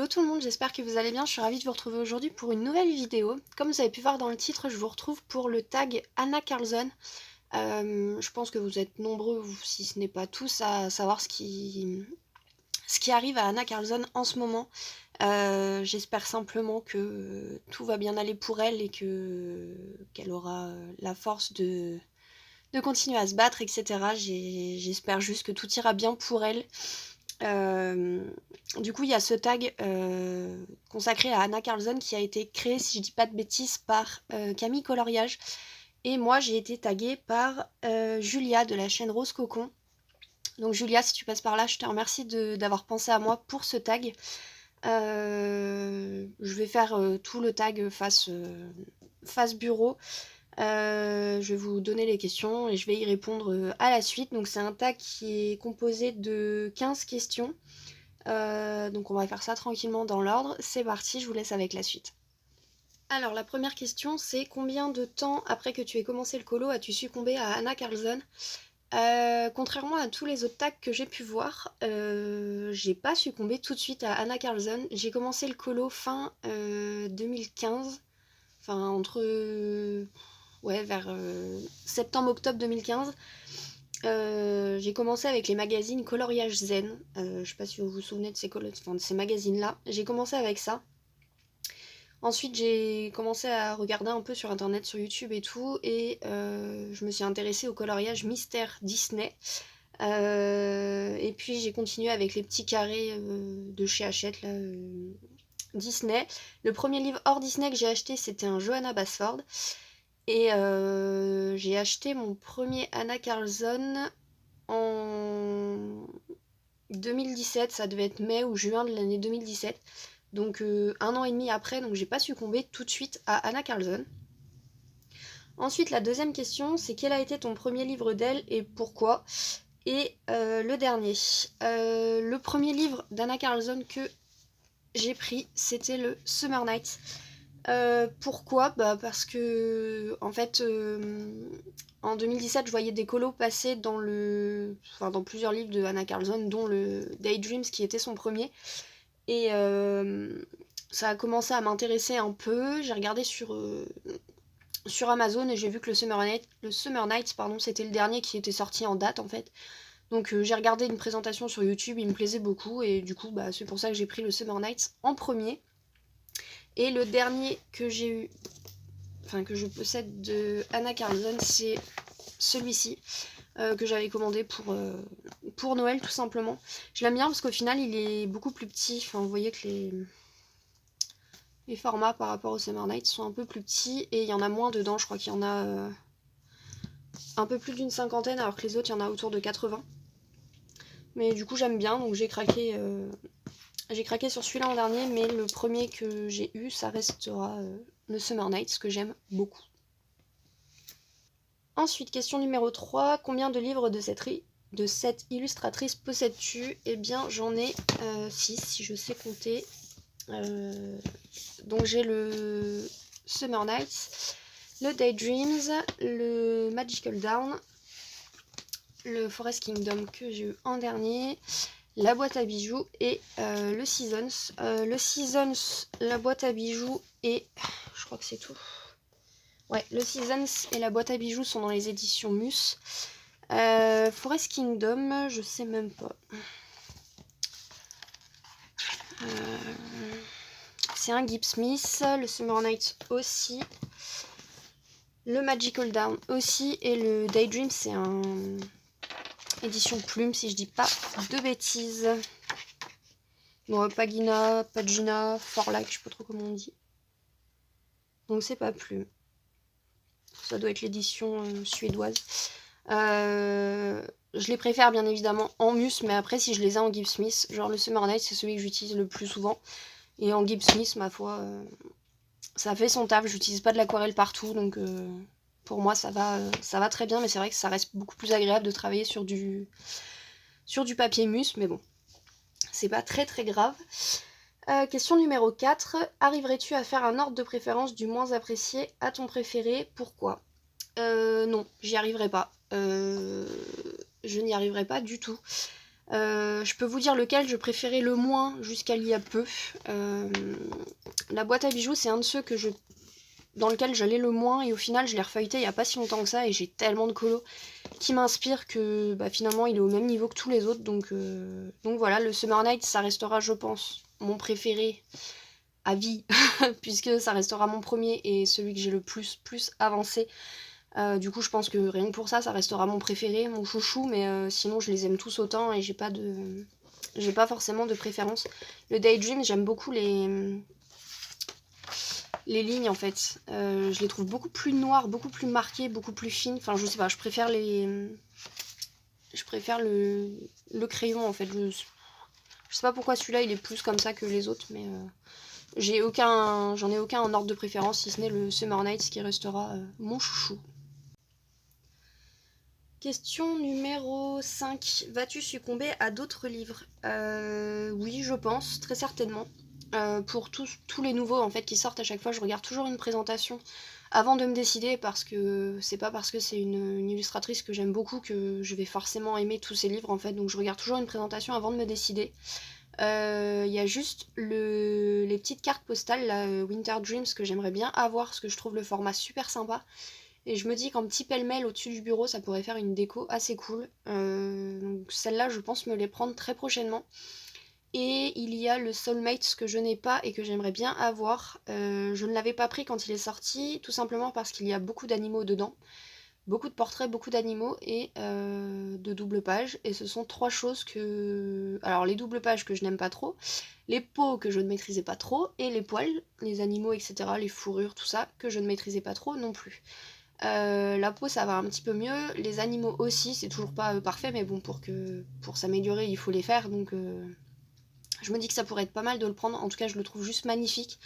tout le monde, j'espère que vous allez bien, je suis ravie de vous retrouver aujourd'hui pour une nouvelle vidéo. Comme vous avez pu voir dans le titre, je vous retrouve pour le tag Anna Karlsson. Je pense que vous êtes nombreux, si ce n'est pas tous, à savoir ce qui arrive à Anna Karlsson en ce moment. J'espère simplement que tout va bien aller pour elle et qu'elle aura la force de continuer à se battre, etc. J'espère juste que tout ira bien pour elle. Du coup, il y a ce tag consacré à Anna Karlsson qui a été créé, si je dis pas de bêtises, par Camille Coloriage. Et moi, j'ai été taguée par Julia de la chaîne Rose Cocon. Donc Julia, si tu passes par là, je te remercie d'avoir pensé à moi pour ce tag. Je vais faire tout le tag face bureau. Je vais vous donner les questions et je vais y répondre à la suite. Donc c'est un tag qui est composé de 15 questions. Donc on va faire ça tranquillement dans l'ordre. C'est parti, je vous laisse avec la suite. Alors la première question c'est combien de temps après que tu aies commencé le colo as-tu succombé à Anna Karlsson? Contrairement à tous les autres tags que j'ai pu voir, j'ai pas succombé tout de suite à Anna Karlsson. J'ai commencé le colo fin 2015, enfin entre vers septembre-octobre 2015. J'ai commencé avec les magazines Coloriage Zen. Je sais pas si vous vous souvenez de ces magazines-là. J'ai commencé avec ça. Ensuite, j'ai commencé à regarder un peu sur internet, sur YouTube et tout, et je me suis intéressée au coloriage mystère Disney. Et puis j'ai continué avec les petits carrés de chez Hachette, là, Disney. Le premier livre hors Disney que j'ai acheté, c'était un Johanna Basford. Et j'ai acheté mon premier Anna Karlsson en 2017, ça devait être mai ou juin de l'année 2017. Donc 1 an et demi après, donc j'ai pas succombé tout de suite à Anna Karlsson. Ensuite, la deuxième question, c'est quel a été ton premier livre d'elle et pourquoi? Et le dernier. Le premier livre d'Anna Karlsson que j'ai pris, c'était le Summer Nights. Pourquoi? Parce que en fait en 2017 je voyais des colos passer dans plusieurs livres de Anna Karlsson, dont le Daydreams qui était son premier, et ça a commencé à m'intéresser un peu. J'ai regardé sur Amazon et j'ai vu que le Summer Nights c'était le dernier qui était sorti en date en fait. Donc j'ai regardé une présentation sur YouTube, il me plaisait beaucoup et du coup c'est pour ça que j'ai pris le Summer Nights en premier. Et le dernier que j'ai eu, que je possède de Anna Karlsson, c'est celui-ci que j'avais commandé pour Noël tout simplement. Je l'aime bien parce qu'au final il est beaucoup plus petit. Enfin, vous voyez que les formats par rapport au Summer Night sont un peu plus petits et il y en a moins dedans. Je crois qu'il y en a un peu plus d'une cinquantaine alors que les autres il y en a autour de 80. Mais du coup j'aime bien, donc j'ai craqué sur celui-là en dernier, mais le premier que j'ai eu, ça restera le Summer Nights, que j'aime beaucoup. Ensuite, question numéro 3, combien de livres de cette illustratrice possèdes-tu? Eh bien, j'en ai 6, si je sais compter. Donc j'ai le Summer Nights, le Daydreams, le Magical Dawn, le Forest Kingdom que j'ai eu en dernier, la boîte à bijoux et le Seasons. Le Seasons, la boîte à bijoux et je crois que c'est tout. Ouais, le Seasons et la boîte à bijoux sont dans les éditions Mus. Forest Kingdom, je sais même pas. C'est un Gibbs Smith, le Summer Night aussi. Le Magical Dawn aussi et le Daydream, c'est un édition Plume si je dis pas de bêtises. Bon, Pagina, Forlac, je sais pas trop comment on dit. Donc c'est pas Plume. Ça doit être l'édition suédoise. Je les préfère bien évidemment en Mus, mais après si je les ai en Gibbs Smith, genre le Summer Night c'est celui que j'utilise le plus souvent. Et en Gibbs Smith, ma foi, ça fait son taf. J'utilise pas de l'aquarelle partout, donc pour moi ça va très bien, mais c'est vrai que ça reste beaucoup plus agréable de travailler sur du papier Mus, mais bon, c'est pas très très grave. Question numéro 4. Arriverais-tu à faire un ordre de préférence du moins apprécié à ton préféré? Pourquoi? Non, j'y arriverai pas. Je n'y arriverai pas du tout. Je peux vous dire lequel je préférais le moins jusqu'à il y a peu. La boîte à bijoux, c'est un de ceux dans lequel j'allais le moins, et au final je l'ai refeuilleté il y a pas si longtemps que ça, et j'ai tellement de colos qui m'inspirent que finalement il est au même niveau que tous les autres, donc voilà, le Summer Night ça restera, je pense, mon préféré à vie, puisque ça restera mon premier et celui que j'ai le plus avancé. Du coup je pense que rien que pour ça, ça restera mon préféré, mon chouchou, mais sinon je les aime tous autant et j'ai pas forcément de préférence. Le Daydream, j'aime beaucoup les lignes en fait. Je les trouve beaucoup plus noires, beaucoup plus marquées, beaucoup plus fines. Enfin, je sais pas, je préfère le crayon en fait. Je sais pas pourquoi celui-là il est plus comme ça que les autres, mais j'en ai aucun en ordre de préférence, si ce n'est le Summer Nights qui restera mon chouchou. Question numéro 5. Vas-tu succomber à d'autres livres? Oui, je pense, très certainement. Pour tous les nouveaux en fait qui sortent à chaque fois, je regarde toujours une présentation avant de me décider, parce que c'est pas parce que c'est une illustratrice que j'aime beaucoup que je vais forcément aimer tous ses livres en fait, donc je regarde toujours une présentation avant de me décider. Il y a juste les petites cartes postales, là, Winter Dreams, que j'aimerais bien avoir parce que je trouve le format super sympa. Et je me dis qu'en petit pêle-mêle au-dessus du bureau, ça pourrait faire une déco assez cool. Donc celle-là, je pense me les prendre très prochainement. Et il y a le Soulmates que je n'ai pas et que j'aimerais bien avoir. Je ne l'avais pas pris quand il est sorti, tout simplement parce qu'il y a beaucoup d'animaux dedans. Beaucoup de portraits, beaucoup d'animaux et de double pages. Et ce sont trois choses que... Alors les doubles pages que je n'aime pas trop, les peaux que je ne maîtrisais pas trop, et les poils, les animaux, etc., les fourrures, tout ça, que je ne maîtrisais pas trop non plus. La peau ça va un petit peu mieux, les animaux aussi, c'est toujours pas parfait, mais bon, pour s'améliorer il faut les faire, donc je me dis que ça pourrait être pas mal de le prendre. En tout cas je le trouve juste magnifique,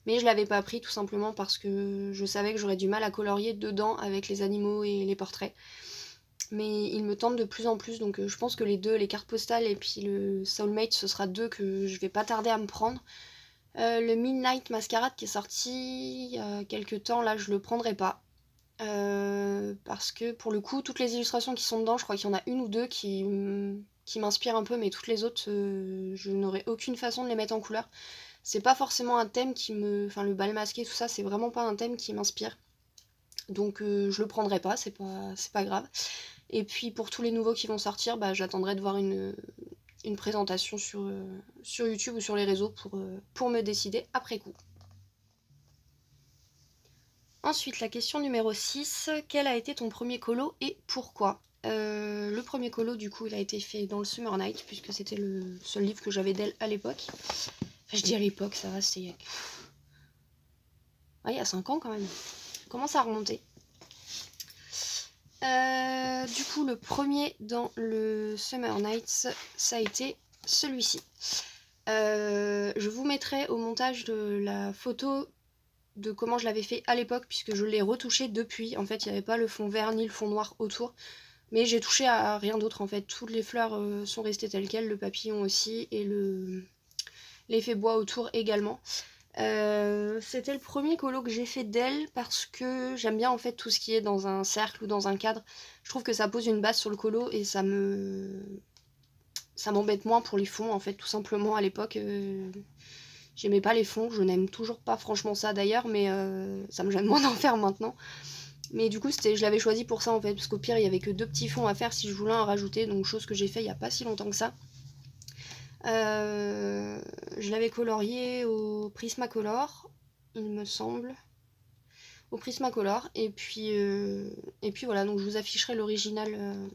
mais je l'avais pas pris tout simplement parce que je savais que j'aurais du mal à colorier dedans avec les animaux et les portraits. Mais il me tente de plus en plus, donc je pense que les deux, les cartes postales et puis le Soulmate, ce sera deux que je vais pas tarder à me prendre. Le Midnight Masquerade qui est sorti il y a quelques temps, là je le prendrai pas. Parce que pour le coup, toutes les illustrations qui sont dedans, je crois qu'il y en a une ou deux qui m'inspirent un peu, mais toutes les autres, je n'aurai aucune façon de les mettre en couleur. C'est pas forcément un thème qui me... Enfin, le bal masqué, tout ça, c'est vraiment pas un thème qui m'inspire. Donc je le prendrai pas, c'est pas grave. Et puis pour tous les nouveaux qui vont sortir, j'attendrai de voir une présentation sur YouTube ou sur les réseaux pour me décider après coup. Ensuite, la question numéro 6. Quel a été ton premier colo et pourquoi? Le premier colo, du coup, il a été fait dans le Summer Night, puisque c'était le seul livre que j'avais d'elle à l'époque. Enfin, je dis à l'époque, ça va, c'était... Ah, il y a 5 ans quand même. Commence à remonter. Du coup, le premier dans le Summer Nights, ça a été celui-ci. Je vous mettrai au montage de la photo de comment je l'avais fait à l'époque, puisque je l'ai retouché depuis. En fait, il n'y avait pas le fond vert ni le fond noir autour, mais j'ai touché à rien d'autre en fait. Toutes les fleurs sont restées telles quelles, le papillon aussi, et l'effet bois autour également. C'était le premier colo que j'ai fait d'elle, parce que j'aime bien en fait tout ce qui est dans un cercle ou dans un cadre. Je trouve que ça pose une base sur le colo et ça m'embête moins pour les fonds en fait, tout simplement. À l'époque, j'aimais pas les fonds, je n'aime toujours pas franchement ça d'ailleurs, mais ça me gêne moins d'en faire maintenant. Mais du coup, je l'avais choisi pour ça en fait, parce qu'au pire, il y avait que 2 petits fonds à faire si je voulais en rajouter, donc chose que j'ai fait il y a pas si longtemps que ça. Je l'avais colorié au Prismacolor, il me semble. Au Prismacolor, et puis voilà, donc je vous afficherai l'original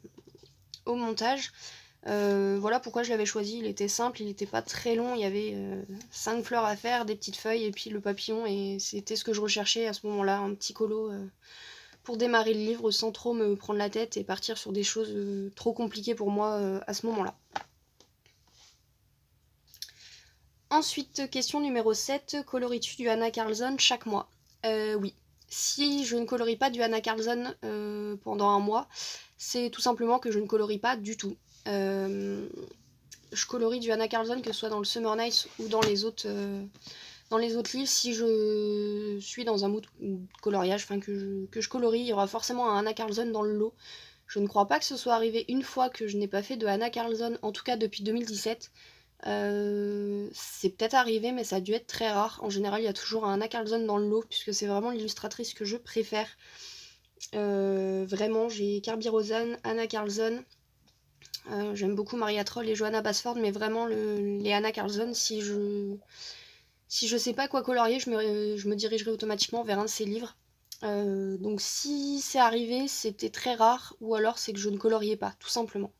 au montage. Voilà pourquoi je l'avais choisi, il était simple, il n'était pas très long, il y avait 5 fleurs à faire, des petites feuilles et puis le papillon, et c'était ce que je recherchais à ce moment-là, un petit colo pour démarrer le livre sans trop me prendre la tête et partir sur des choses trop compliquées pour moi à ce moment-là. Ensuite, question numéro 7, coloris-tu du Hanna Karlzon chaque mois? Oui. Si je ne colorie pas du Hanna Karlzon pendant un mois, c'est tout simplement que je ne colorie pas du tout. Je colorie du Hanna Karlzon que ce soit dans le Summer Nights ou dans les autres livres. Si je suis dans un mood coloriage, enfin que je colorie, il y aura forcément un Hanna Karlzon dans le lot. Je ne crois pas que ce soit arrivé une fois que je n'ai pas fait de Anna Carlson, en tout cas depuis 2017. C'est peut-être arrivé, mais ça a dû être très rare. En général, il y a toujours un Anna Carlson dans le lot, puisque c'est vraiment l'illustratrice que je préfère. Vraiment, j'ai Kirby Rosen, Anna Carlson. J'aime beaucoup Maria Troll et Johanna Basford, mais vraiment les Anna Carlson, si je sais pas quoi colorier, je me dirigerai automatiquement vers un de ses livres. Donc si c'est arrivé, c'était très rare, ou alors c'est que je ne coloriais pas, tout simplement.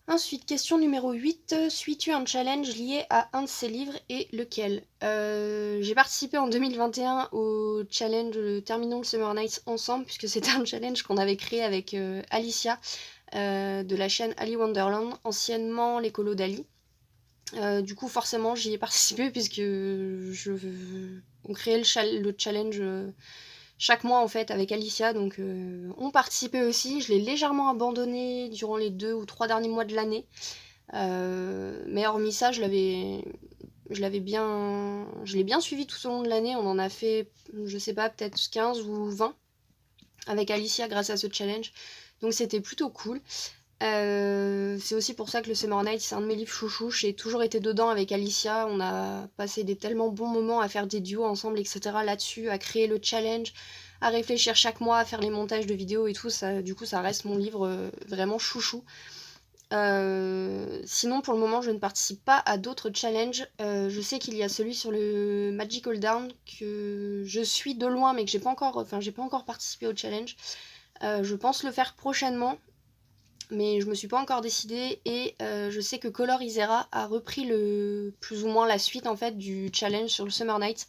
Ensuite, question numéro 8. Suis-tu un challenge lié à un de ces livres et lequel? J'ai participé en 2021 au challenge Terminons le Summer Nights ensemble, puisque c'était un challenge qu'on avait créé avec Alicia de la chaîne Ali Wonderland, anciennement l'écolo d'Ali. Du coup, forcément, j'y ai participé puisque on créait le challenge chaque mois en fait avec Alicia, donc on participait aussi. Je l'ai légèrement abandonné durant les 2 ou 3 derniers mois de l'année, mais hormis ça, je l'ai bien suivi tout au long de l'année. On en a fait, je sais pas, peut-être 15 ou 20 avec Alicia grâce à ce challenge, donc c'était plutôt cool. C'est aussi pour ça que le Summer Night, c'est un de mes livres chouchous. J'ai toujours été dedans avec Alicia. On a passé des tellement bons moments à faire des duos ensemble, etc. là-dessus, à créer le challenge, à réfléchir chaque mois, à faire les montages de vidéos et tout. Ça, du coup, ça reste mon livre vraiment chouchou. Sinon, pour le moment, je ne participe pas à d'autres challenges. Je sais qu'il y a celui sur le Magical Down que je suis de loin, mais que j'ai pas encore participé au challenge. Je pense le faire prochainement, mais je me suis pas encore décidée, et je sais que Color Isera a repris plus ou moins la suite en fait du challenge sur le Summer Night.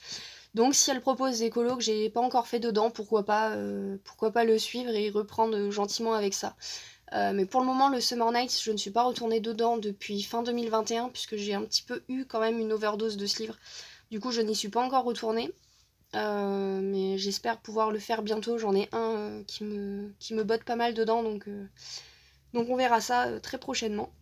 Donc si elle propose des colos que j'ai pas encore fait dedans, pourquoi pas le suivre et reprendre gentiment avec ça. Mais pour le moment, le Summer Night, je ne suis pas retournée dedans depuis fin 2021, puisque j'ai un petit peu eu quand même une overdose de ce livre. Du coup, je n'y suis pas encore retournée. Mais j'espère pouvoir le faire bientôt. J'en ai un qui me botte pas mal dedans, donc on verra ça très prochainement.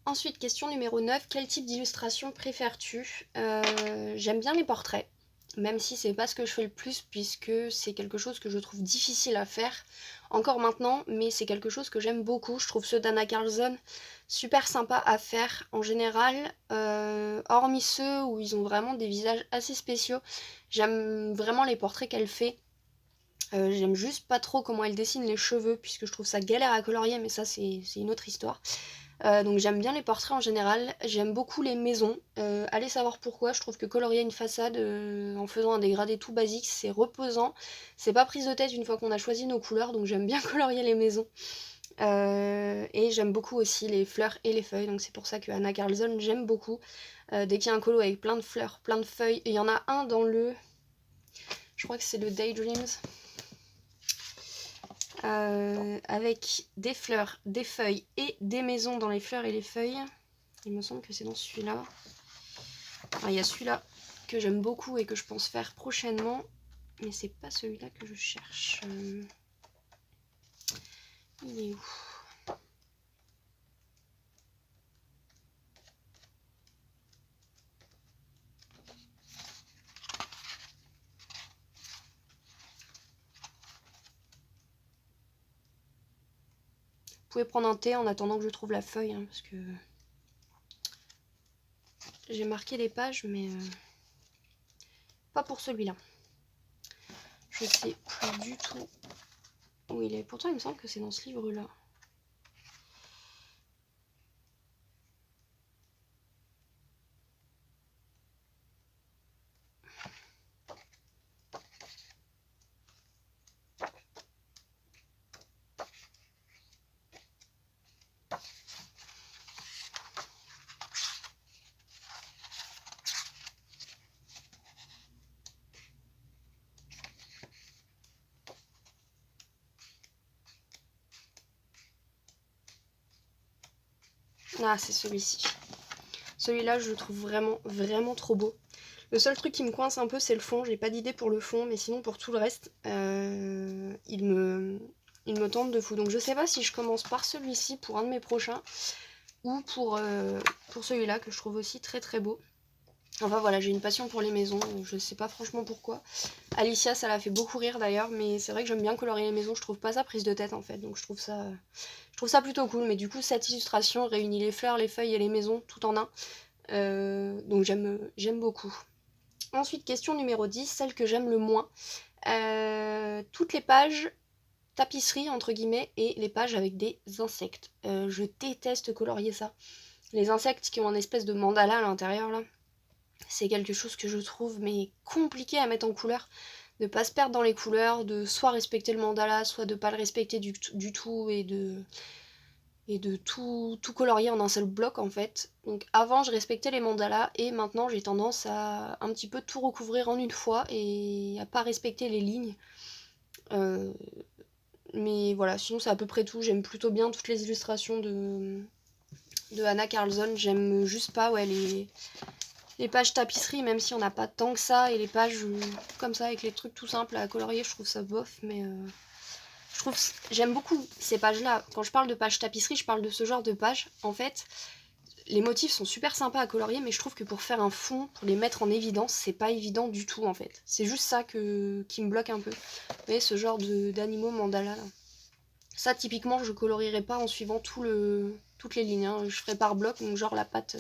Ensuite, question numéro 9. Quel type d'illustration préfères-tu? J'aime bien les portraits, même si c'est pas ce que je fais le plus, puisque c'est quelque chose que je trouve difficile à faire encore maintenant, mais c'est quelque chose que j'aime beaucoup. Je trouve ceux d'Anna Carlson super sympas à faire en général, hormis ceux où ils ont vraiment des visages assez spéciaux. J'aime vraiment les portraits qu'elle fait. J'aime juste pas trop comment elle dessine les cheveux, puisque je trouve ça galère à colorier, mais ça c'est une autre histoire. Donc j'aime bien les portraits en général, j'aime beaucoup les maisons. Allez savoir pourquoi, je trouve que colorier une façade en faisant un dégradé tout basique, c'est reposant. C'est pas prise de tête une fois qu'on a choisi nos couleurs, donc j'aime bien colorier les maisons. Et j'aime beaucoup aussi les fleurs et les feuilles, donc c'est pour ça que Anna Carlson j'aime beaucoup. Dès qu'il y a un colo avec plein de fleurs, plein de feuilles, et il y en a un dans je crois que c'est le Daydreams, avec des fleurs, des feuilles et des maisons dans les fleurs et les feuilles. Il me semble que c'est dans celui-là. Enfin, il y a celui-là que j'aime beaucoup et que je pense faire prochainement, mais c'est pas celui-là que je cherche. Il est où? Vous pouvez prendre un thé en attendant que je trouve la feuille, hein, parce que j'ai marqué les pages, mais pas pour celui-là. Je sais plus du tout où il est. Pourtant, il me semble que c'est dans ce livre-là. Ah, c'est celui-ci. Celui-là, je le trouve vraiment, vraiment trop beau. Le seul truc qui me coince un peu, c'est le fond. J'ai pas d'idée pour le fond, mais sinon, pour tout le reste, il me tente de fou. Donc, je sais pas si je commence par celui-ci pour un de mes prochains, ou pour celui-là, que je trouve aussi très très beau. Enfin voilà, j'ai une passion pour les maisons, je sais pas franchement pourquoi. Alicia, ça l'a fait beaucoup rire d'ailleurs, mais c'est vrai que j'aime bien colorier les maisons, je trouve pas ça prise de tête en fait, donc je trouve ça plutôt cool. Mais du coup, cette illustration réunit les fleurs, les feuilles et les maisons tout en un, donc j'aime beaucoup. Ensuite, question numéro 10, celle que j'aime le moins. Toutes les pages tapisserie entre guillemets et les pages avec des insectes. Je déteste colorier ça. Les insectes qui ont un espèce de mandala à l'intérieur là, c'est quelque chose que je trouve mais compliqué à mettre en couleur, de pas se perdre dans les couleurs, de soit respecter le mandala, soit de pas le respecter du tout et de tout colorier en un seul bloc en fait. Donc avant je respectais les mandalas et maintenant j'ai tendance à un petit peu tout recouvrir en une fois et à pas respecter les lignes. Mais voilà, sinon c'est à peu près tout. J'aime plutôt bien toutes les illustrations de Anna Carlson. J'aime juste pas les pages tapisserie, même si on n'a pas tant que ça. Et les pages comme ça, avec les trucs tout simples à colorier, je trouve ça bof. Mais j'aime beaucoup ces pages-là. Quand je parle de pages tapisserie, je parle de ce genre de pages. En fait, les motifs sont super sympas à colorier, mais je trouve que pour faire un fond, pour les mettre en évidence, c'est pas évident du tout en fait. C'est juste ça qui me bloque un peu. Vous voyez, ce genre d'animaux mandala là. Ça, typiquement, je colorierai pas en suivant toutes les lignes. Hein. Je ferai par bloc, donc genre la patte,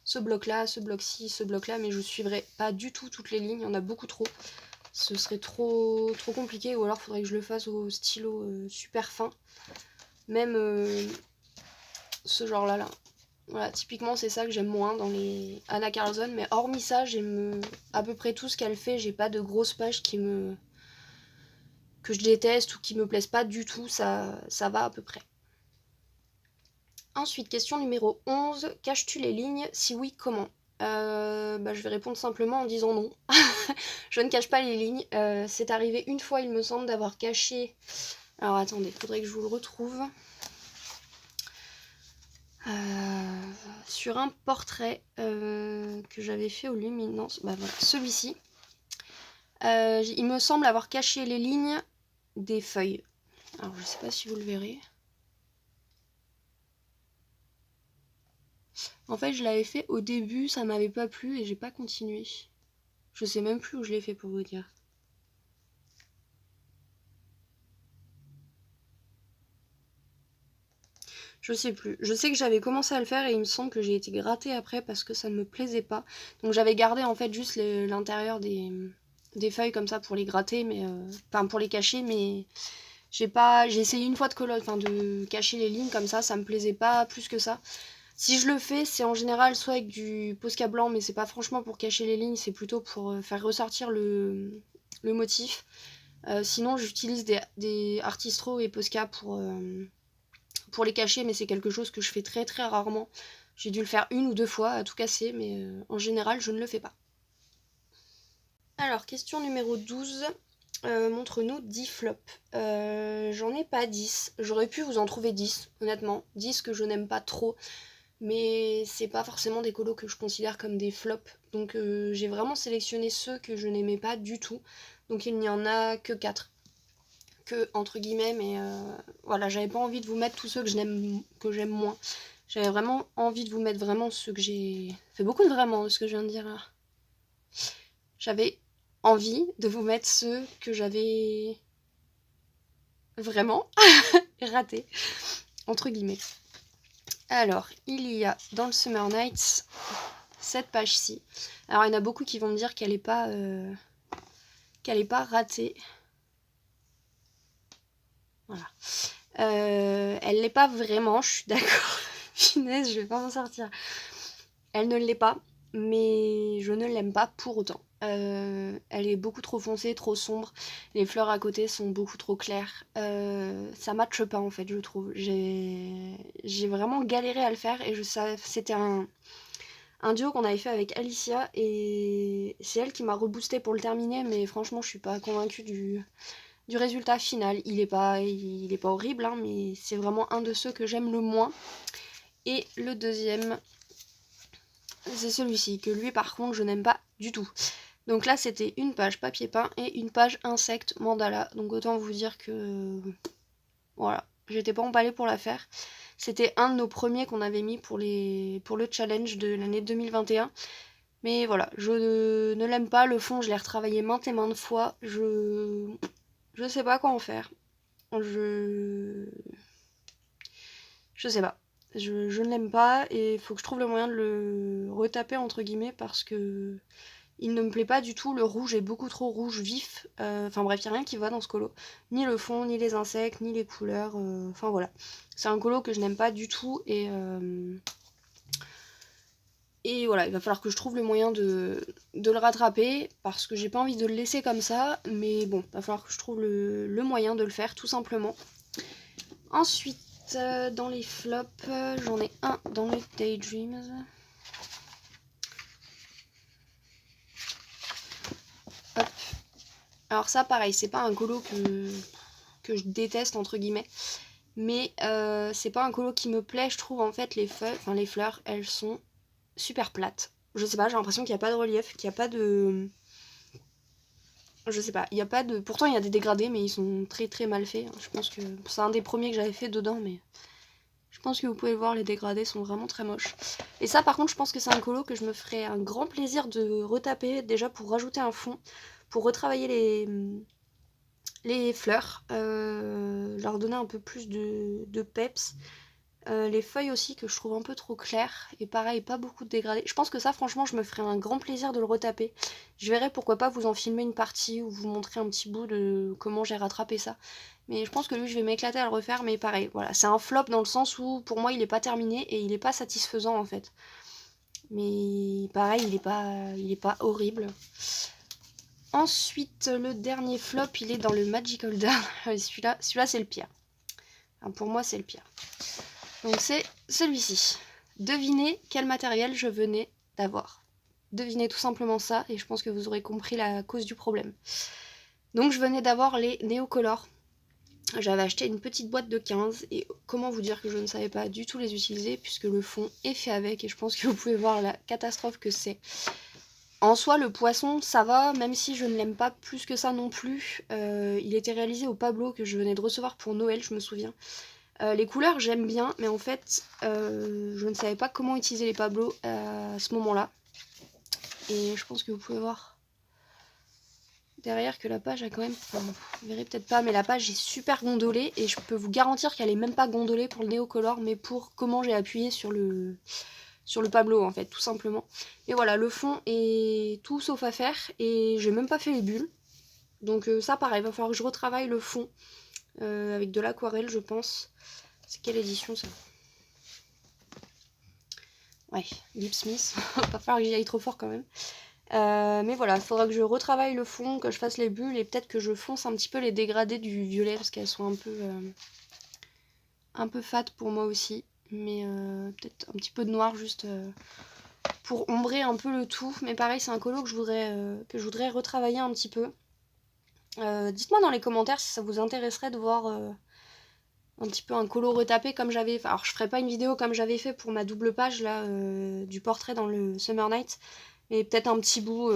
ce bloc-là, ce bloc-ci, ce bloc-là, mais je suivrai pas du tout toutes les lignes. Il y en a beaucoup trop. Ce serait trop compliqué, ou alors faudrait que je le fasse au stylo super fin. Même ce genre-là, là. Voilà, typiquement, c'est ça que j'aime moins dans les Anna Carlson. Mais hormis ça, j'aime à peu près tout ce qu'elle fait. J'ai pas de grosses pages que je déteste ou qui me plaisent pas du tout, ça va à peu près. Ensuite, question numéro 11, caches-tu les lignes? Si oui, comment? Je vais répondre simplement en disant non. Je ne cache pas les lignes. C'est arrivé une fois, il me semble, d'avoir caché... Alors attendez, il faudrait que je vous le retrouve. Sur un portrait que j'avais fait au Luminance, voilà, celui-ci. Il me semble avoir caché les lignes des feuilles. Alors je sais pas si vous le verrez. En fait, je l'avais fait au début, ça m'avait pas plu et j'ai pas continué. Je sais même plus où je l'ai fait pour vous dire. Je sais plus. Je sais que j'avais commencé à le faire et il me semble que j'ai été grattée après parce que ça ne me plaisait pas. Donc j'avais gardé en fait juste l'intérieur des feuilles comme ça pour les gratter, mais enfin pour les cacher, mais j'ai essayé une fois de cacher les lignes comme ça me plaisait pas plus que ça. Si je le fais, c'est en général soit avec du Posca blanc, mais c'est pas franchement pour cacher les lignes, c'est plutôt pour faire ressortir le motif. Sinon, j'utilise des Artistro et Posca pour les cacher, mais c'est quelque chose que je fais très très rarement. J'ai dû le faire une ou deux fois à tout casser, mais en général, je ne le fais pas. Alors, question numéro 12. Montre-nous 10 flops. J'en ai pas 10. J'aurais pu vous en trouver 10, honnêtement. 10 que je n'aime pas trop. Mais c'est pas forcément des colos que je considère comme des flops. Donc j'ai vraiment sélectionné ceux que je n'aimais pas du tout. Donc il n'y en a que 4. Que entre guillemets, mais voilà, j'avais pas envie de vous mettre tous ceux que j'aime moins. J'avais vraiment envie de vous mettre vraiment ceux que j'ai... fait beaucoup de vraiment de ce que je viens de dire là. J'avais envie de vous mettre ceux que j'avais vraiment ratés, entre guillemets. Alors, il y a dans le Summer Nights cette page-ci. Alors, il y en a beaucoup qui vont me dire qu'elle est pas ratée. Voilà. Elle l'est pas vraiment, je suis d'accord. Finesse, je vais pas m'en sortir. Elle ne l'est pas, mais je ne l'aime pas pour autant. Elle est beaucoup trop foncée, trop sombre. Les fleurs à côté sont beaucoup trop claires. Ça matche pas en fait, je trouve. J'ai vraiment galéré à le faire et c'était un duo qu'on avait fait avec Alicia et c'est elle qui m'a reboosté pour le terminer, mais franchement je suis pas convaincue du résultat final. Il est pas horrible, hein, mais c'est vraiment un de ceux que j'aime le moins. Et le deuxième, c'est celui-ci, que lui par contre je n'aime pas du tout. Donc là c'était une page papier peint et une page insecte mandala. Donc autant vous dire que voilà, j'étais pas emballée pour la faire. C'était un de nos premiers qu'on avait mis pour le challenge de l'année 2021. Mais voilà, je ne l'aime pas. Le fond, je l'ai retravaillé maintes et maintes fois. Je sais pas quoi en faire. Je sais pas. Je ne l'aime pas et il faut que je trouve le moyen de le retaper entre guillemets parce que il ne me plaît pas du tout. Le rouge est beaucoup trop rouge vif. Enfin bref, il n'y a rien qui va dans ce colo. Ni le fond, ni les insectes, ni les couleurs. Enfin voilà. C'est un colo que je n'aime pas du tout et voilà, il va falloir que je trouve le moyen de le rattraper parce que j'ai pas envie de le laisser comme ça. Mais bon, il va falloir que je trouve le moyen de le faire tout simplement. Ensuite, dans les flops, j'en ai un dans les Daydreams. Hop. Alors ça, pareil, c'est pas un colo que je déteste, entre guillemets. Mais c'est pas un colo qui me plaît, je trouve en fait les feuilles, enfin les fleurs, elles sont super plates. Je sais pas, j'ai l'impression qu'il n'y a pas de relief, qu'il n'y a pas de... Je sais pas, il n'y a pas de... Pourtant il y a des dégradés, mais ils sont très très mal faits. Je pense que c'est un des premiers que j'avais fait dedans, mais... Je pense que vous pouvez le voir, les dégradés sont vraiment très moches. Et ça par contre, je pense que c'est un colo que je me ferais un grand plaisir de retaper, déjà pour rajouter un fond, pour retravailler les fleurs, leur donner un peu plus de peps. Les feuilles aussi que je trouve un peu trop claires. Et pareil, pas beaucoup de dégradés. Je pense que ça, franchement, je me ferais un grand plaisir de le retaper. Je verrai pourquoi pas vous en filmer une partie ou vous montrer un petit bout de comment j'ai rattrapé ça. Mais je pense que lui, je vais m'éclater à le refaire. Mais pareil, voilà, c'est un flop dans le sens où pour moi, il est pas terminé et il est pas satisfaisant en fait. Mais pareil, il est pas horrible. Ensuite, le dernier flop, il est dans le Magical Doll. Celui-là, c'est le pire. Enfin, pour moi, c'est le pire. Donc c'est celui-ci. Devinez quel matériel je venais d'avoir. Devinez tout simplement ça et je pense que vous aurez compris la cause du problème. Donc je venais d'avoir les Neocolor. J'avais acheté une petite boîte de 15 et comment vous dire que je ne savais pas du tout les utiliser puisque le fond est fait avec et je pense que vous pouvez voir la catastrophe que c'est. En soi, le poisson, ça va, même si je ne l'aime pas plus que ça non plus. Il était réalisé au Pablo que je venais de recevoir pour Noël, je me souviens. Les couleurs, j'aime bien, mais en fait, je ne savais pas comment utiliser les Pablo à ce moment-là. Et je pense que vous pouvez voir derrière que la page a quand même... Enfin, vous verrez peut-être pas, mais la page est super gondolée. Et je peux vous garantir qu'elle est même pas gondolée pour le Neocolor, mais pour comment j'ai appuyé sur le Pablo, en fait, tout simplement. Et voilà, le fond est tout sauf à faire. Et j'ai même pas fait les bulles. Donc ça, pareil, il va falloir que je retravaille le fond avec de l'aquarelle, je pense. C'est quelle édition, ça? Ouais, Lipsmith, pas falloir que j'y aille trop fort quand même. Mais voilà, il faudra que je retravaille le fond, que je fasse les bulles et peut-être que je fonce un petit peu les dégradés du violet parce qu'elles sont un peu fades pour moi aussi. Mais peut-être un petit peu de noir juste pour ombrer un peu le tout. Mais pareil, c'est un colo que je voudrais retravailler un petit peu. Dites-moi dans les commentaires si ça vous intéresserait de voir un petit peu un colo retapé comme j'avais fait. Alors je ferai pas une vidéo comme j'avais fait pour ma double page là du portrait dans le Summer Night, mais peut-être un petit bout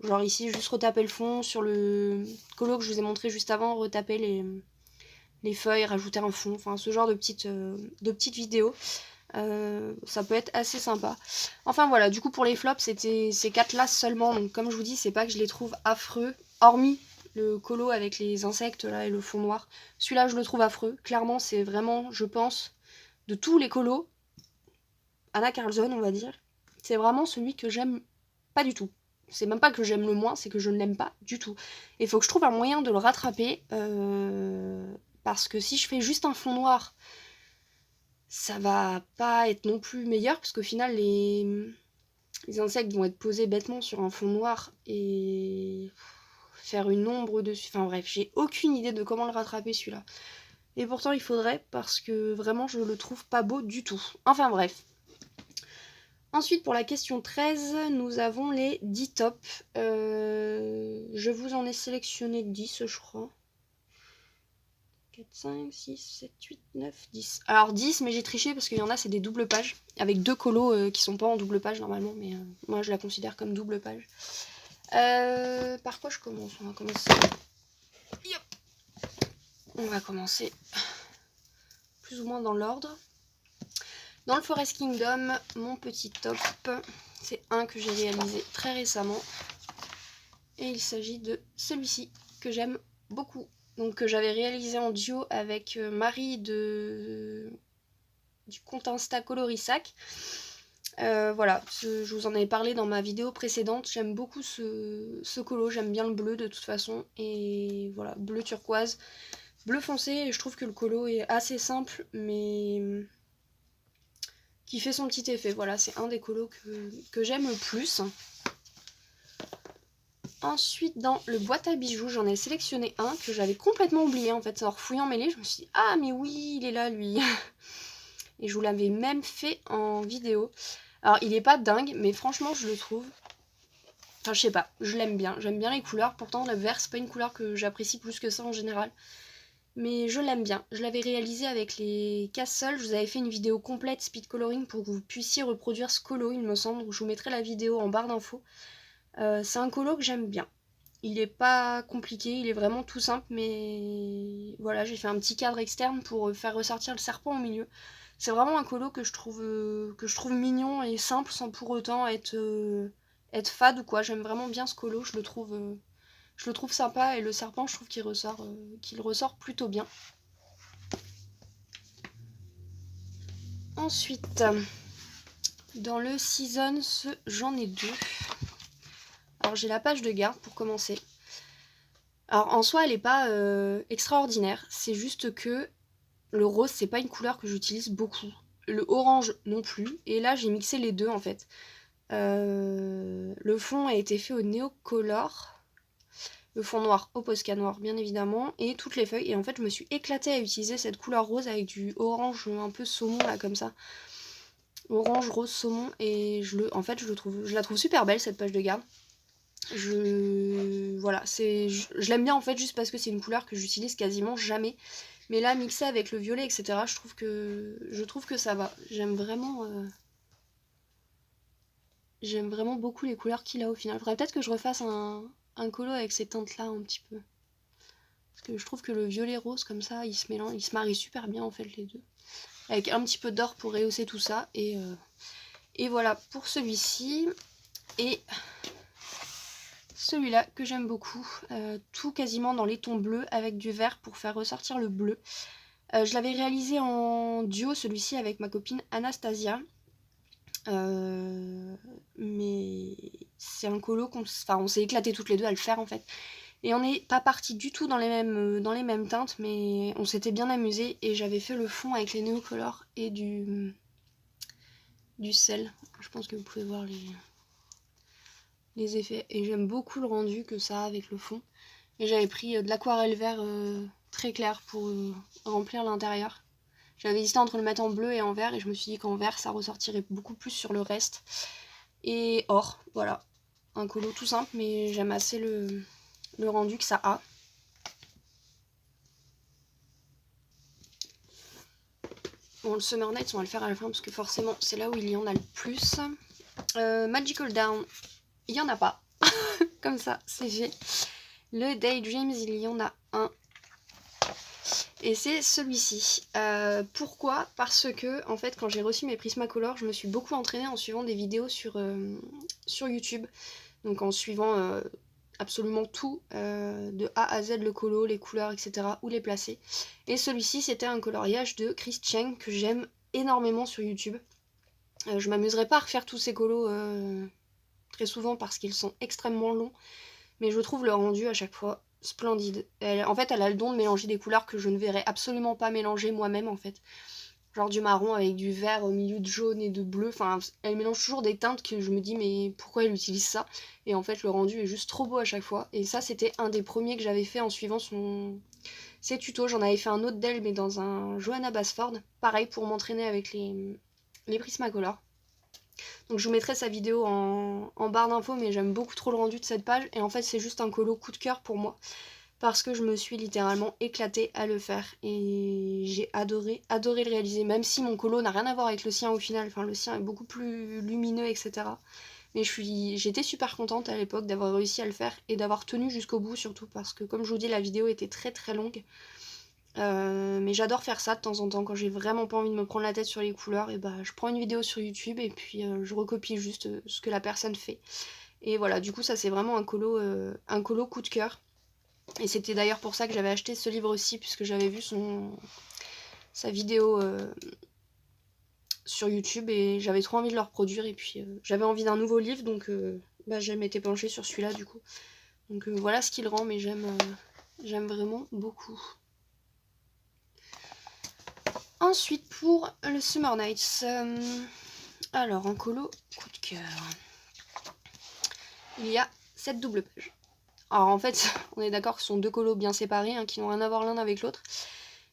genre ici juste retaper le fond sur le colo que je vous ai montré juste avant, retaper les feuilles, rajouter un fond, enfin ce genre de petites vidéos. Ça peut être assez sympa. Enfin voilà, du coup pour les flops c'était ces 4 là seulement, donc comme je vous dis c'est pas que je les trouve affreux, hormis le colo avec les insectes là et le fond noir. Celui-là je le trouve affreux, clairement c'est vraiment, je pense, de tous les colos, Anna Carlson on va dire, c'est vraiment celui que j'aime pas du tout. C'est même pas que j'aime le moins, c'est que je ne l'aime pas du tout. Et il faut que je trouve un moyen de le rattraper, parce que si je fais juste un fond noir, ça va pas être non plus meilleur, parce qu'au final les insectes vont être posés bêtement sur un fond noir et faire une ombre dessus. Enfin bref, j'ai aucune idée de comment le rattraper celui-là. Et pourtant il faudrait parce que vraiment je le trouve pas beau du tout. Enfin bref. Ensuite pour la question 13, nous avons les 10 tops. Je vous en ai sélectionné 10 je crois. 4, 5, 6, 7, 8, 9, 10. Alors 10 mais j'ai triché parce qu'il y en a c'est des doubles pages. Avec 2 colos qui sont pas en double page normalement. Mais moi je la considère comme double page. Par quoi je commence? On va commencer. Yep. On va commencer plus ou moins dans l'ordre. Dans le Forest Kingdom, mon petit top, C'est un que j'ai réalisé très récemment. Et il s'agit de celui-ci, que j'aime beaucoup. Donc que j'avais réalisé en duo avec Marie du compte Insta Colorisac. Voilà, je vous en avais parlé dans ma vidéo précédente. J'aime beaucoup ce colo, j'aime bien le bleu de toute façon. Et voilà, bleu turquoise, bleu foncé. Et je trouve que le colo est assez simple, mais qui fait son petit effet. Voilà, c'est un des colos que j'aime le plus. Ensuite, dans le boîte à bijoux, j'en ai sélectionné un que j'avais complètement oublié en fait. En refouillant mes livres, je me suis dit, ah mais oui, il est là lui. Et je vous l'avais même fait en vidéo. Alors, il est pas dingue, mais franchement, je le trouve. Enfin, je sais pas, je l'aime bien. J'aime bien les couleurs. Pourtant, le vert, c'est pas une couleur que j'apprécie plus que ça en général. Mais je l'aime bien. Je l'avais réalisé avec les Castle. Je vous avais fait une vidéo complète speed coloring pour que vous puissiez reproduire ce colo, il me semble. Je vous mettrai la vidéo en barre d'infos. C'est un colo que j'aime bien. Il est pas compliqué, il est vraiment tout simple, mais voilà, j'ai fait un petit cadre externe pour faire ressortir le serpent au milieu. C'est vraiment un colo que je trouve mignon et simple sans pour autant être fade ou quoi. J'aime vraiment bien ce colo, je le trouve sympa et le serpent, je trouve qu'il ressort plutôt bien. Ensuite, dans le Seasons, j'en ai deux. Alors j'ai la page de garde pour commencer. Alors en soi elle est pas extraordinaire, c'est juste que le rose c'est pas une couleur que j'utilise beaucoup. Le orange non plus, et là j'ai mixé les deux en fait. Le fond a été fait au Neocolor, le fond noir au Posca noir bien évidemment, et toutes les feuilles, et en fait je me suis éclatée à utiliser cette couleur rose avec du orange un peu saumon là comme ça. Orange, rose, saumon, et je la trouve super belle cette page de garde. Voilà, je l'aime bien en fait juste parce que c'est une couleur que j'utilise quasiment jamais. Mais là, mixé avec le violet, etc., je trouve que ça va. J'aime vraiment beaucoup les couleurs qu'il a au final. Faudrait peut-être que je refasse un colo avec ces teintes-là un petit peu. Parce que je trouve que le violet rose comme ça, il se marie super bien en fait les deux. Avec un petit peu d'or pour rehausser tout ça. Et voilà pour celui-ci. Et celui-là que j'aime beaucoup, tout quasiment dans les tons bleus avec du vert pour faire ressortir le bleu. Je l'avais réalisé en duo celui-ci avec ma copine Anastasia. Mais c'est un colo on s'est éclaté toutes les deux à le faire en fait. Et on n'est pas parti du tout dans les mêmes teintes, mais on s'était bien amusé et j'avais fait le fond avec les Neocolor et du sel. Je pense que vous pouvez voir les effets. Et j'aime beaucoup le rendu que ça a avec le fond. Et j'avais pris de l'aquarelle vert très clair pour remplir l'intérieur. J'avais hésité entre le mettre en bleu et en vert et je me suis dit qu'en vert ça ressortirait beaucoup plus sur le reste. Et or, voilà. Un colo tout simple mais j'aime assez le rendu que ça a. Bon, le Summer Nights on va le faire à la fin parce que forcément c'est là où il y en a le plus. Magical Down, il n'y en a pas. Comme ça, c'est fait. Le Daydreams, il y en a un. Et c'est celui-ci. Pourquoi? Parce que, en fait, quand j'ai reçu mes Prismacolor, je me suis beaucoup entraînée en suivant des vidéos sur YouTube. Donc en suivant absolument tout, de A à Z, le colo, les couleurs, etc. Où les placer. Et celui-ci, c'était un coloriage de Chris Cheng que j'aime énormément sur YouTube. Je m'amuserai pas à refaire tous ces colos très souvent parce qu'ils sont extrêmement longs. Mais je trouve le rendu à chaque fois splendide. En fait, elle a le don de mélanger des couleurs que je ne verrais absolument pas mélanger moi-même, en fait. Genre du marron avec du vert au milieu de jaune et de bleu. Enfin, elle mélange toujours des teintes que je me dis, mais pourquoi elle utilise ça? Et en fait, le rendu est juste trop beau à chaque fois. Et ça, c'était un des premiers que j'avais fait en suivant ses tutos. J'en avais fait un autre d'elle, mais dans un Johanna Basford. Pareil, pour m'entraîner avec les Prismacolor. Donc je vous mettrai sa vidéo en barre d'infos, mais j'aime beaucoup trop le rendu de cette page. Et en fait, c'est juste un colo coup de cœur pour moi. Parce que je me suis littéralement éclatée à le faire. Et j'ai adoré le réaliser. Même si mon colo n'a rien à voir avec le sien au final. Enfin, le sien est beaucoup plus lumineux, etc. Mais j'étais super contente à l'époque d'avoir réussi à le faire. Et d'avoir tenu jusqu'au bout surtout. Parce que comme je vous dis, la vidéo était très très longue. Mais j'adore faire ça de temps en temps quand j'ai vraiment pas envie de me prendre la tête sur les couleurs, et bah je prends une vidéo sur YouTube et puis je recopie juste ce que la personne fait. Et voilà, du coup ça c'est vraiment un colo coup de cœur. Et c'était d'ailleurs pour ça que j'avais acheté ce livre aussi, puisque j'avais vu sa vidéo sur YouTube et j'avais trop envie de le reproduire. Et puis j'avais envie d'un nouveau livre, donc bah, je m'étais penchée sur celui-là du coup. Donc voilà ce qu'il rend, mais j'aime vraiment beaucoup. Ensuite pour le Summer Nights, alors en colo coup de cœur, il y a cette double page. Alors en fait, on est d'accord que ce sont deux colos bien séparés, hein, qui n'ont rien à voir l'un avec l'autre.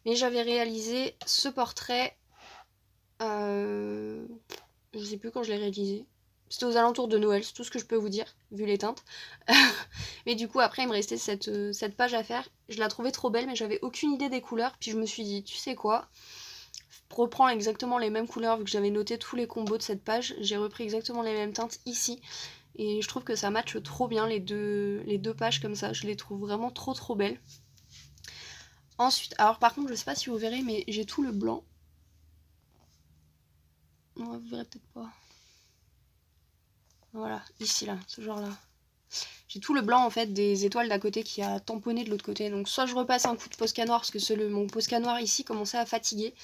Mais j'avais réalisé ce portrait, je sais plus quand je l'ai réalisé. C'était aux alentours de Noël, c'est tout ce que je peux vous dire, vu les teintes. Mais du coup, après, il me restait cette page à faire. Je la trouvais trop belle, mais j'avais aucune idée des couleurs. Puis je me suis dit, tu sais quoi, reprends exactement les mêmes couleurs, vu que j'avais noté tous les combos de cette page. J'ai repris exactement les mêmes teintes ici. Et je trouve que ça matche trop bien les deux pages comme ça. Je les trouve vraiment trop belles. Ensuite, alors par contre, je sais pas si vous verrez, mais j'ai tout le blanc. Non, vous verrez peut-être pas. Voilà, ici là, ce genre là. J'ai tout le blanc en fait des étoiles d'à côté qui a tamponné de l'autre côté. Donc soit je repasse un coup de Posca noir parce que mon Posca noir ici commençait à fatiguer.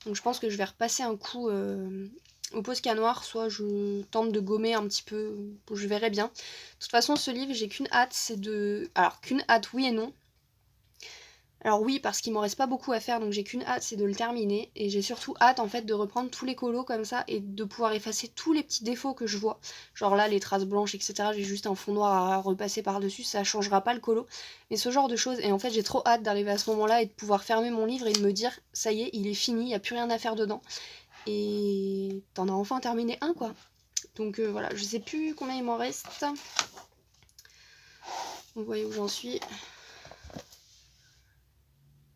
Donc je pense que je vais repasser un coup au Posca noir, soit je tente de gommer un petit peu, je verrai bien. De toute façon ce livre j'ai qu'une hâte, c'est de... Alors qu'une hâte oui et non. Alors oui, parce qu'il m'en reste pas beaucoup à faire, donc j'ai qu'une hâte, c'est de le terminer. Et j'ai surtout hâte en fait de reprendre tous les colos comme ça et de pouvoir effacer tous les petits défauts que je vois. Genre là, les traces blanches, etc. J'ai juste un fond noir à repasser par-dessus, ça changera pas le colo. Mais ce genre de choses, et en fait j'ai trop hâte d'arriver à ce moment-là et de pouvoir fermer mon livre et de me dire, ça y est, il est fini, il n'y a plus rien à faire dedans. Et t'en as enfin terminé un quoi. Donc voilà, je sais plus combien il m'en reste. Vous voyez où j'en suis.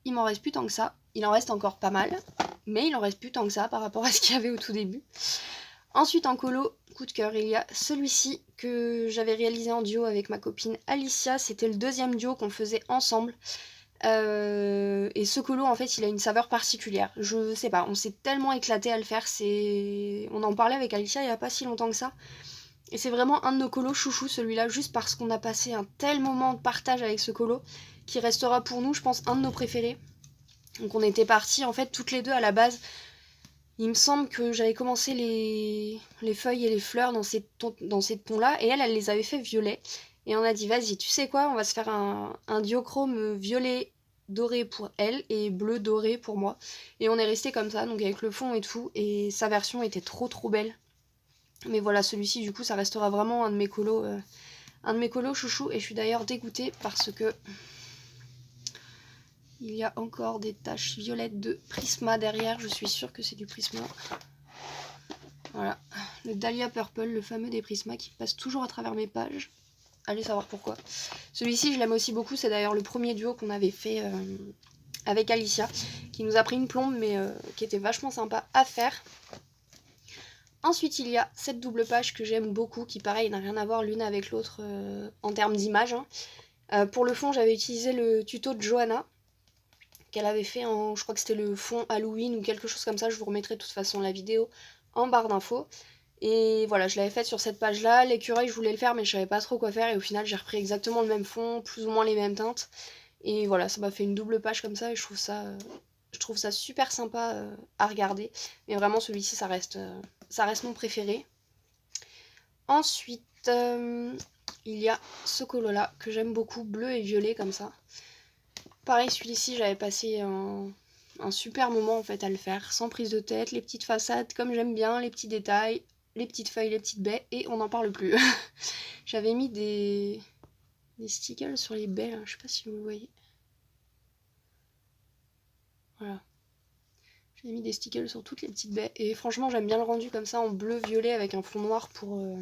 Il m'en reste plus tant que ça. Il en reste encore pas mal, mais il en reste plus tant que ça par rapport à ce qu'il y avait au tout début. Ensuite en colo, coup de cœur, il y a celui-ci que j'avais réalisé en duo avec ma copine Alicia. C'était le deuxième duo qu'on faisait ensemble. Et ce colo en fait il a une saveur particulière. Je sais pas, on s'est tellement éclaté à le faire. On en parlait avec Alicia il y a pas si longtemps que ça. Et c'est vraiment un de nos colos chouchous celui-là, juste parce qu'on a passé un tel moment de partage avec ce colo qui restera pour nous, je pense, un de nos préférés. Donc on était partis en fait toutes les deux à la base. Il me semble que j'avais commencé les feuilles et les fleurs dans ces tons-là, et elle les avait fait violet. Et on a dit, vas-y, tu sais quoi, on va se faire un duochrome violet doré pour elle et bleu doré pour moi. Et on est resté comme ça, donc avec le fond et tout, et sa version était trop belle. Mais voilà, celui-ci, du coup, ça restera vraiment un de mes colos chouchous, et je suis d'ailleurs dégoûtée parce que il y a encore des taches violettes de Prisma derrière, je suis sûre que c'est du Prisma. Voilà, le Dahlia Purple, le fameux des Prisma qui passe toujours à travers mes pages. Allez savoir pourquoi. Celui-ci, je l'aime aussi beaucoup, c'est d'ailleurs le premier duo qu'on avait fait avec Alicia, qui nous a pris une plombe, mais qui était vachement sympa à faire. Ensuite, il y a cette double page que j'aime beaucoup, qui pareil n'a rien à voir l'une avec l'autre en termes d'image. Pour le fond, j'avais utilisé le tuto de Johanna, qu'elle avait fait en, je crois que c'était le fond Halloween ou quelque chose comme ça, je vous remettrai de toute façon la vidéo en barre d'infos. Et voilà, je l'avais faite sur cette page là, l'écureuil je voulais le faire mais je savais pas trop quoi faire, et au final j'ai repris exactement le même fond, plus ou moins les mêmes teintes. Et voilà, ça m'a fait une double page comme ça et je trouve ça super sympa à regarder. Mais vraiment celui-ci ça reste mon préféré. Ensuite, il y a ce colo là que j'aime beaucoup, bleu et violet comme ça. Pareil, celui-ci, j'avais passé un super moment en fait à le faire, sans prise de tête, les petites façades comme j'aime bien, les petits détails, les petites feuilles, les petites baies, et on n'en parle plus. J'avais mis des stickers sur les baies, là. Je sais pas si vous voyez. Voilà. J'ai mis des stickers sur toutes les petites baies, et franchement j'aime bien le rendu comme ça en bleu-violet avec un fond noir pour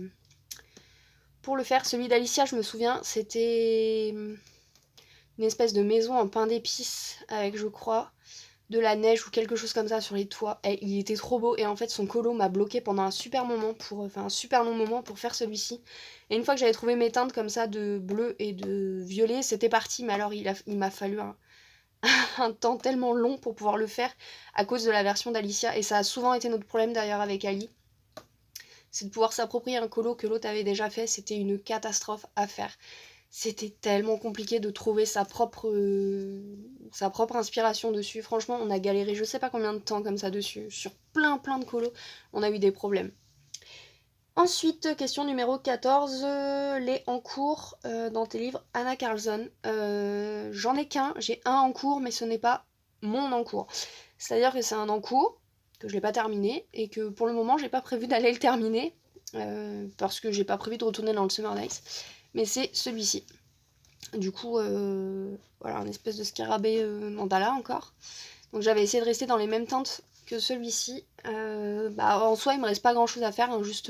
le faire. Celui d'Alicia, je me souviens, c'était une espèce de maison en pain d'épices avec, je crois, de la neige ou quelque chose comme ça sur les toits. Et il était trop beau, et en fait son colo m'a bloqué pendant un super long moment pour faire celui-ci. Et une fois que j'avais trouvé mes teintes comme ça de bleu et de violet, c'était parti. Mais alors il m'a fallu un temps tellement long pour pouvoir le faire à cause de la version d'Alicia, et ça a souvent été notre problème d'ailleurs avec Ali. C'est de pouvoir s'approprier un colo que l'autre avait déjà fait, c'était une catastrophe à faire. C'était tellement compliqué de trouver sa propre inspiration dessus. Franchement, on a galéré je sais pas combien de temps comme ça dessus. Sur plein de colos, on a eu des problèmes. Ensuite, question numéro 14, les en cours dans tes livres Anna Carlson. J'en ai qu'un, j'ai un en cours, mais ce n'est pas mon en cours. C'est-à-dire que c'est un en cours, que je l'ai pas terminé, et que pour le moment, j'ai pas prévu d'aller le terminer, parce que j'ai pas prévu de retourner dans le Summer Nights. Mais c'est celui-ci. Du coup, voilà, un espèce de scarabée mandala encore. Donc j'avais essayé de rester dans les mêmes teintes que celui-ci. En soi, il me reste pas grand chose à faire, hein, juste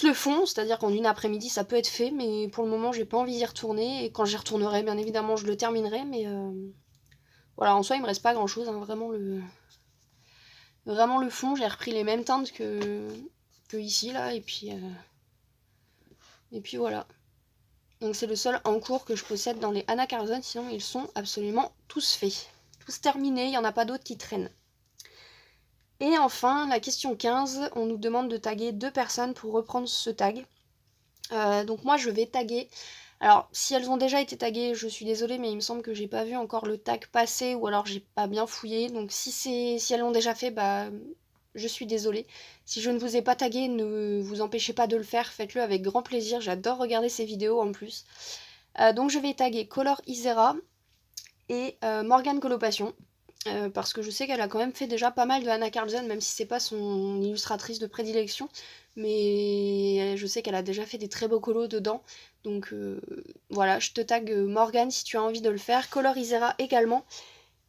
le fond, c'est-à-dire qu'en une après-midi ça peut être fait, mais pour le moment j'ai pas envie d'y retourner, et quand j'y retournerai, bien évidemment, je le terminerai, mais voilà, en soi il me reste pas grand-chose, hein, vraiment le fond, j'ai repris les mêmes teintes que ici, là, et puis voilà. Donc c'est le seul en cours que je possède dans les Anna Carlson, sinon ils sont absolument tous faits. Tous terminés, il n'y en a pas d'autres qui traînent. Et enfin, la question 15, on nous demande de taguer 2 personnes pour reprendre ce tag. Donc moi je vais taguer. Alors si elles ont déjà été taguées, je suis désolée, mais il me semble que j'ai pas vu encore le tag passer, ou alors j'ai pas bien fouillé. Donc si elles l'ont déjà fait, je suis désolée. Si je ne vous ai pas tagué, ne vous empêchez pas de le faire, faites-le avec grand plaisir, j'adore regarder ces vidéos en plus. Donc je vais taguer Color Isera et Morgane Colopassion. Parce que je sais qu'elle a quand même fait déjà pas mal de Anna Carlson, même si c'est pas son illustratrice de prédilection, mais je sais qu'elle a déjà fait des très beaux colos dedans. Donc voilà, je te tag Morgane si tu as envie de le faire, Color Isera également.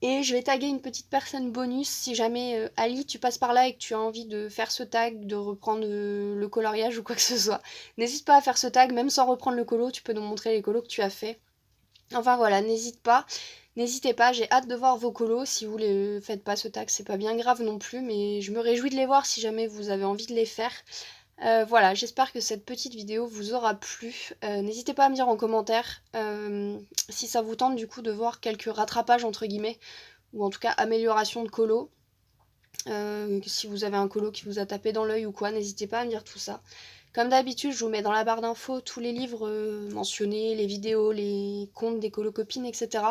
Et je vais taguer une petite personne bonus si jamais Ali tu passes par là et que tu as envie de faire ce tag, de reprendre le coloriage ou quoi que ce soit. N'hésite pas à faire ce tag, même sans reprendre le colo, tu peux nous montrer les colos que tu as fait. Enfin voilà, n'hésitez pas, j'ai hâte de voir vos colos. Si vous ne faites pas ce tag, c'est pas bien grave non plus, mais je me réjouis de les voir si jamais vous avez envie de les faire. Voilà, j'espère que cette petite vidéo vous aura plu. N'hésitez pas à me dire en commentaire si ça vous tente du coup de voir quelques rattrapages entre guillemets, ou en tout cas amélioration de colo. Si vous avez un colo qui vous a tapé dans l'œil ou quoi, n'hésitez pas à me dire tout ça. Comme d'habitude, je vous mets dans la barre d'infos tous les livres mentionnés, les vidéos, les comptes des colocopines, etc.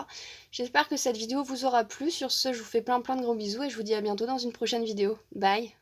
J'espère que cette vidéo vous aura plu. Sur ce, je vous fais plein de gros bisous et je vous dis à bientôt dans une prochaine vidéo. Bye!